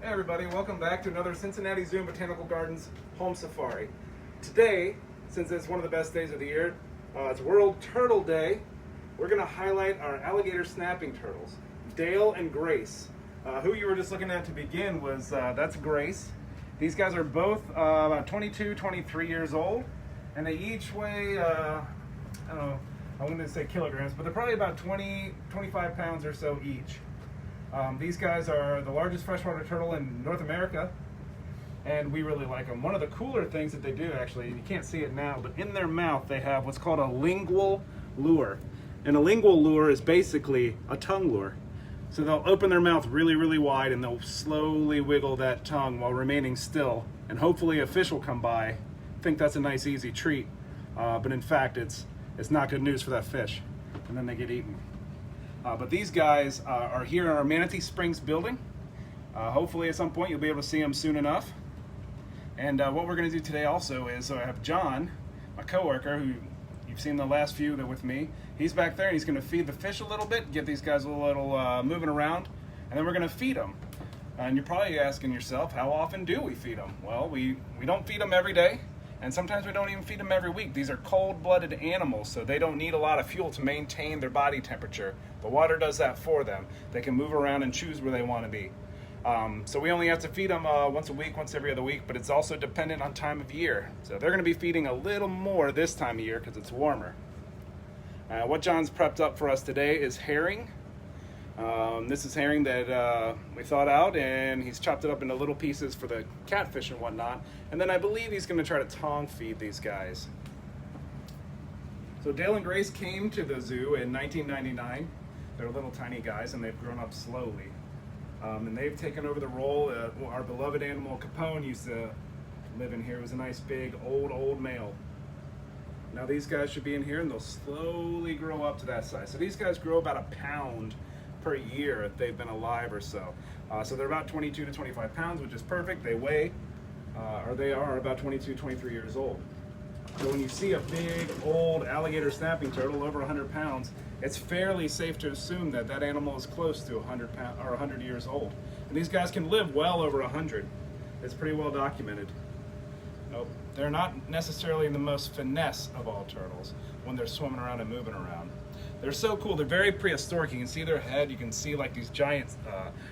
Hey everybody, welcome back to another Cincinnati Zoo and Botanical Gardens home safari. Today, since it's one of the best days of the year, it's World Turtle Day, we're going to highlight our alligator snapping turtles, Dale and Grace. Who you were just looking at to begin was, that's Grace. These guys are both about 22, 23 years old, and they each weigh, I don't know, I wouldn't say kilograms, but they're probably about 20, 25 pounds or so each. These guys are the largest freshwater turtle in North America, and we really like them. One of the cooler things that they do, actually, you can't see it now, but in their mouth they have what's called a lingual lure. And a lingual lure is basically a tongue lure. So they'll open their mouth really, really wide, and they'll slowly wiggle that tongue while remaining still. And hopefully a fish will come by, think that's a nice, easy treat. But in fact, it's not good news for that fish. And then they get eaten. But these guys are here in our Manatee Springs building. Hopefully at some point you'll be able to see them soon enough. And what we're going to do today also is I have John, my coworker, who you've seen the last few that with me. He's back there and he's going to feed the fish a little bit, get these guys a little moving around, and then we're going to feed them. And you're probably asking yourself, how often do we feed them? Well, we don't feed them every day. And sometimes we don't even feed them every week. These are cold-blooded animals, so they don't need a lot of fuel to maintain their body temperature. The water does that for them. They can move around and choose where they want to be. So we only have to feed them once a week, once every other week, but it's also dependent on time of year. So they're going to be feeding a little more this time of year because it's warmer. What John's prepped up for us today is herring. This is herring that we thawed out, and he's chopped it up into little pieces for the catfish and whatnot. And then I believe he's going to try to tong feed these guys. So Dale and Grace came to the zoo in 1999. They're little tiny guys, and they've grown up slowly. And they've taken over the role. Our beloved animal Capone used to live in here. It was a nice big old male. Now these guys should be in here, and they'll slowly grow up to that size. So these guys grow about a pound per year if they've been alive or so. So they're about 22 to 25 pounds, which is perfect. They weigh, or they are about 22, 23 years old. So when you see a big old alligator snapping turtle over 100 pounds, it's fairly safe to assume that that animal is close to 100 pounds or 100 years old. And these guys can live well over 100. It's pretty well documented. Nope. They're not necessarily the most finesse of all turtles when they're swimming around and moving around. They're so cool. They're very prehistoric. You can see their head. You can see like these giant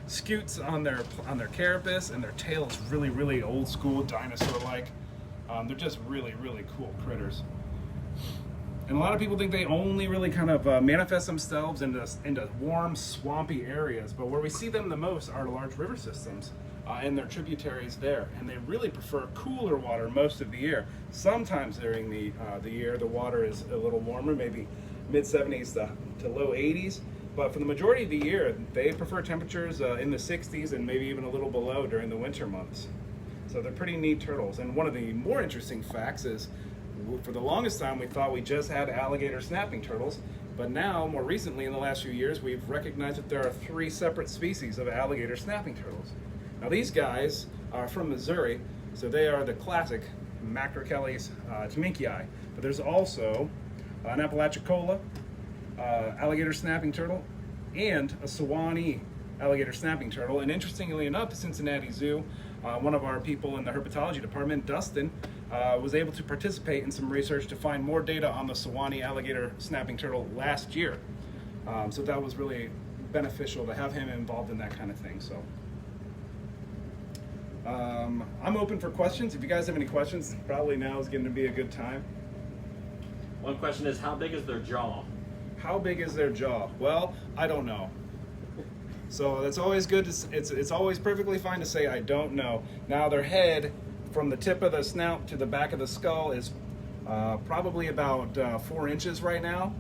scutes on their carapace, and their tail is really, really old school, dinosaur-like. They're just really, really cool critters. And a lot of people think they only really kind of manifest themselves into warm, swampy areas, but where we see them the most are large river systems and their tributaries there. And they really prefer cooler water most of the year. Sometimes during the year, the water is a little warmer, maybe mid-70s to low 80s. But for the majority of the year, they prefer temperatures in the 60s and maybe even a little below during the winter months. So they're pretty neat turtles. And one of the more interesting facts is, for the longest time, we thought we just had alligator snapping turtles. But now, more recently, in the last few years, we've recognized that there are 3 separate species of alligator snapping turtles. Now these guys are from Missouri, so they are the classic Macrochelys taminkii. But there's also an Apalachicola alligator snapping turtle and a Sewanee alligator snapping turtle. And interestingly enough, the Cincinnati Zoo, one of our people in the herpetology department, Dustin, was able to participate in some research to find more data on the Sewanee alligator snapping turtle last year. So that was really beneficial to have him involved in that kind of thing. So I'm open for questions. If you guys have any questions, probably now is going to be a good time. One question is, how big is their jaw? How big is their jaw? Well, I don't know. So that's always good. It's always perfectly fine to say I don't know. Now their head, from the tip of the snout to the back of the skull, is probably about 4 inches right now,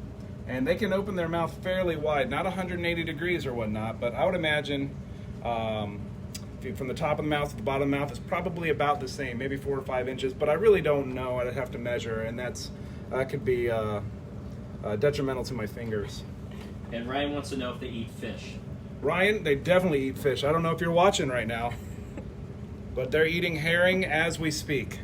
and they can open their mouth fairly wide, not 180 degrees or whatnot, but I would imagine from the top of the mouth to the bottom of the mouth is probably about the same, maybe 4 or 5 inches. But I really don't know. I'd have to measure, and that could be detrimental to my fingers. And Ryan wants to know if they eat fish. Ryan, they definitely eat fish. I don't know if you're watching right now, but they're eating herring as we speak.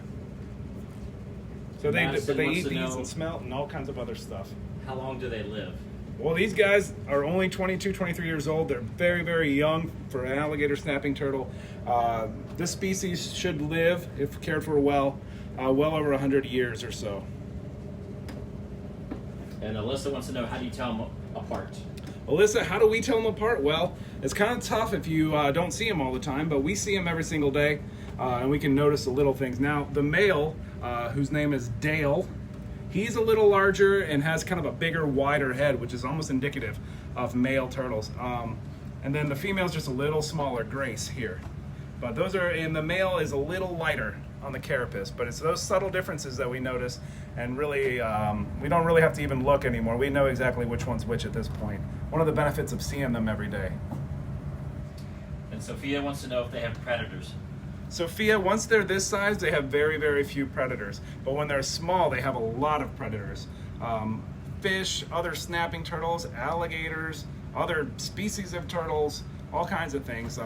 So they eat these and smelt and all kinds of other stuff. How long do they live? Well, these guys are only 22, 23 years old. They're very, very young for an alligator snapping turtle. This species should live, if cared for well over 100 years or so. And Alyssa wants to know, how do you tell them apart? Alyssa, how do we tell them apart? Well, it's kind of tough if you don't see them all the time, but we see them every single day, and we can notice the little things. Now, the male, whose name is Dale, he's a little larger and has kind of a bigger, wider head, which is almost indicative of male turtles. And then the female's just a little smaller, Grace, here. But those are, and the male is a little lighter on the carapace, but it's those subtle differences that we notice, and really, we don't really have to even look anymore. We know exactly which one's which at this point. One of the benefits of seeing them every day. And Sophia wants to know if they have predators. Sophia, once they're this size, they have very, very few predators. But when they're small, they have a lot of predators. Fish, other snapping turtles, alligators, other species of turtles, all kinds of things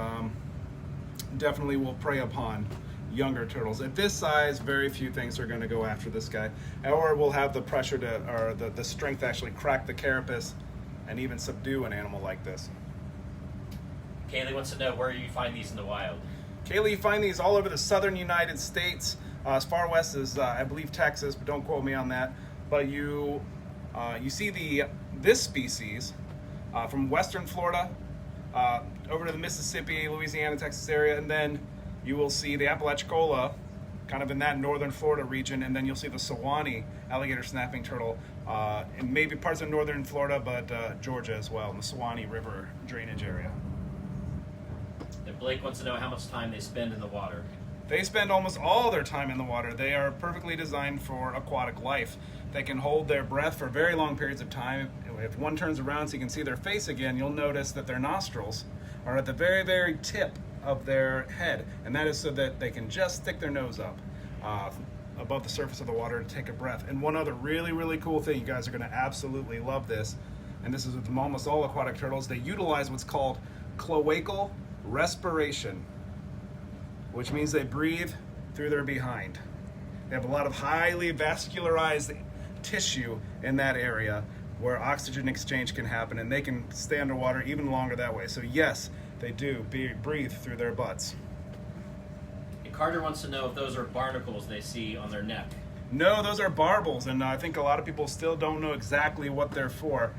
definitely will prey upon younger turtles. At this size, very few things are going to go after this guy. Or we'll have the pressure to, or the strength to actually crack the carapace and even subdue an animal like this. Kaylee wants to know where you find these in the wild. Kaylee, you find these all over the southern United States, as far west as I believe Texas, but don't quote me on that. But you see this species from western Florida over to the Mississippi, Louisiana, Texas area, and then you will see the Apalachicola, kind of in that northern Florida region, and then you'll see the Sewanee alligator snapping turtle in maybe parts of northern Florida, but Georgia as well, in the Sewanee River drainage area. And Blake wants to know how much time they spend in the water. They spend almost all their time in the water. They are perfectly designed for aquatic life. They can hold their breath for very long periods of time. If one turns around so you can see their face again, you'll notice that their nostrils are at the very, very tip of their head, and that is so that they can just stick their nose up above the surface of the water to take a breath. And one other really, really cool thing, you guys are going to absolutely love this, and this is with almost all aquatic turtles, they utilize what's called cloacal respiration, which means they breathe through their behind. They have a lot of highly vascularized tissue in that area where oxygen exchange can happen, and they can stay underwater even longer that way. So yes, they do breathe through their butts. And Carter wants to know if those are barnacles they see on their neck. No, those are barbels, and I think a lot of people still don't know exactly what they're for.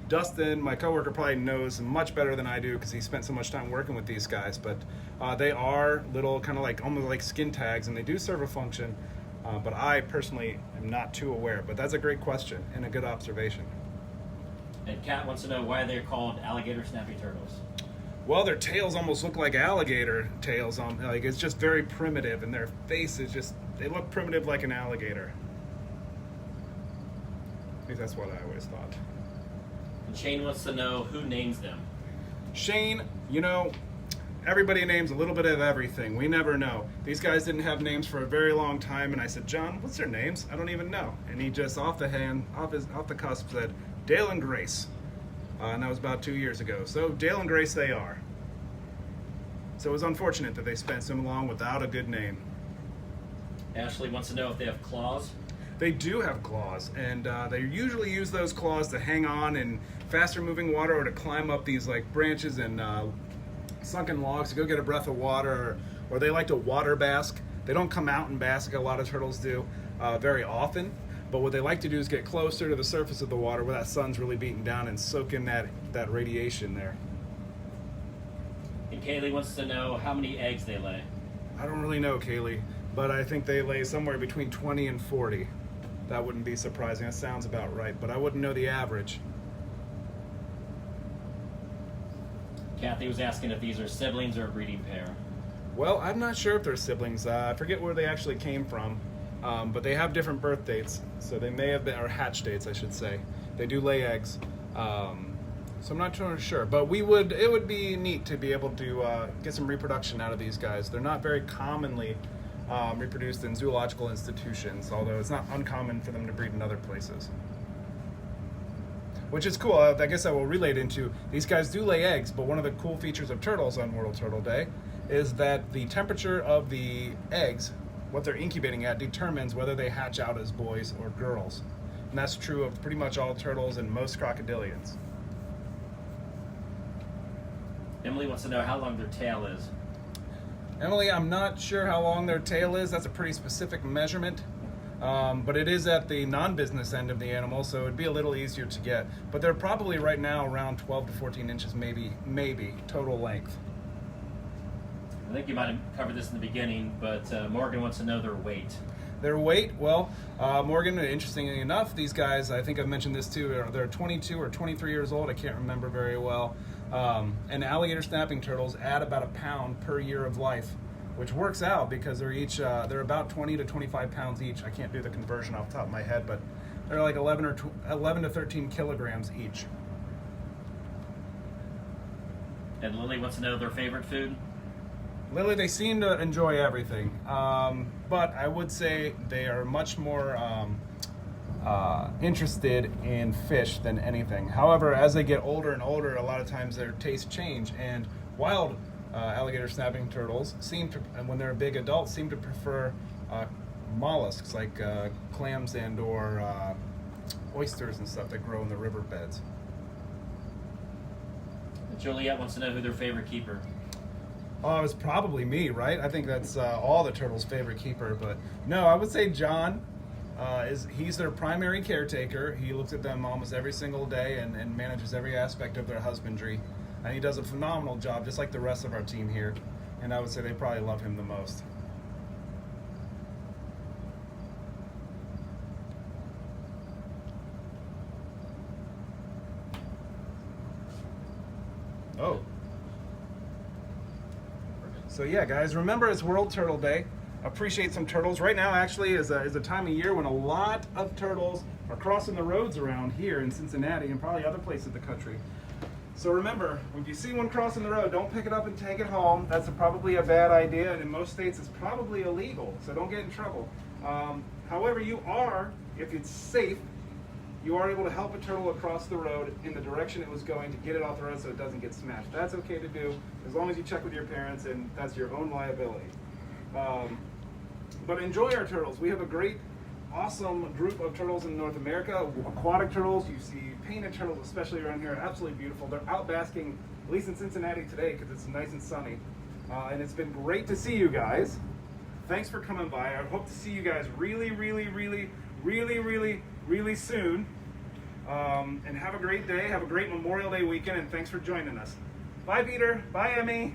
Dustin, my coworker, probably knows much better than I do because he spent so much time working with these guys, but they are little kind of like almost like skin tags, and they do serve a function, but I personally am not too aware. But that's a great question and a good observation. And Kat wants to know why they're called alligator snapping turtles. Well, their tails almost look like alligator tails. Like it's just very primitive, and their face is just, they look primitive like an alligator. At least that's what I always thought. And Shane wants to know who names them. Shane, you know, everybody names a little bit of everything. We never know. These guys didn't have names for a very long time, and I said, John, what's their names? I don't even know. And he just off the cusp said, Dale and Grace. And that was about 2 years ago. So Dale and Grace they are. So it was unfortunate that they spent so long without a good name. Ashley wants to know if they have claws. They do have claws, and they usually use those claws to hang on in faster moving water or to climb up these like branches and sunken logs to go get a breath of water, or they like to water bask. They don't come out and bask like a lot of turtles do very often. But what they like to do is get closer to the surface of the water where that sun's really beating down and soak in that radiation there. And Kaylee wants to know how many eggs they lay. I don't really know, Kaylee, but I think they lay somewhere between 20 and 40. That wouldn't be surprising. That sounds about right, but I wouldn't know the average. Kathy was asking if these are siblings or a breeding pair. Well, I'm not sure if they're siblings. I forget where they actually came from. But they have different birth dates, so they may have been, or hatch dates, I should say. They do lay eggs, so I'm not too sure. But it would be neat to be able to get some reproduction out of these guys. They're not very commonly reproduced in zoological institutions, although it's not uncommon for them to breed in other places. Which is cool. I guess I will relate into, these guys do lay eggs, but one of the cool features of turtles on World Turtle Day is that the temperature of the eggs, what they're incubating at, determines whether they hatch out as boys or girls. And that's true of pretty much all turtles and most crocodilians. Emily wants to know how long their tail is. Emily, I'm not sure how long their tail is. That's a pretty specific measurement. But it is at the non-business end of the animal, so it'd be a little easier to get. But they're probably right now around 12 to 14 inches, maybe total length. I think you might have covered this in the beginning, but Morgan wants to know their weight. Their weight, well, Morgan, interestingly enough, these guys, I think I've mentioned this too, they're 22 or 23 years old, I can't remember very well. And alligator snapping turtles add about a pound per year of life, which works out because they're about 20 to 25 pounds each. I can't do the conversion off the top of my head, but they're like 11 to 13 kilograms each. And Lily wants to know their favorite food. Lily, they seem to enjoy everything, but I would say they are much more interested in fish than anything. However, as they get older and older, a lot of times their tastes change, and wild alligator snapping turtles when they're big adults, seem to prefer mollusks like clams and or oysters and stuff that grow in the riverbeds. Juliet wants to know who their favorite keeper. Oh, it's probably me, right? I think that's all the turtles' favorite keeper. But no, I would say John. He's their primary caretaker. He looks at them almost every single day and manages every aspect of their husbandry. And he does a phenomenal job, just like the rest of our team here. And I would say they probably love him the most. Oh. So yeah, guys, remember it's World Turtle Day. Appreciate some turtles. Right now, actually, is a time of year when a lot of turtles are crossing the roads around here in Cincinnati and probably other places in the country. So remember, if you see one crossing the road, don't pick it up and take it home. That's probably a bad idea, and in most states, it's probably illegal, so don't get in trouble. However, if it's safe, you are able to help a turtle across the road in the direction it was going to get it off the road so it doesn't get smashed. That's okay to do as long as you check with your parents, and that's your own liability. But enjoy our turtles. We have a great, awesome group of turtles in North America. Aquatic turtles, you see painted turtles, especially around here, are absolutely beautiful. They're out basking, at least in Cincinnati today, because it's nice and sunny. And it's been great to see you guys. Thanks for coming by. I hope to see you guys really soon. And have a great day. Have a great Memorial Day weekend, and thanks for joining us. Bye, Peter. Bye, Emmy.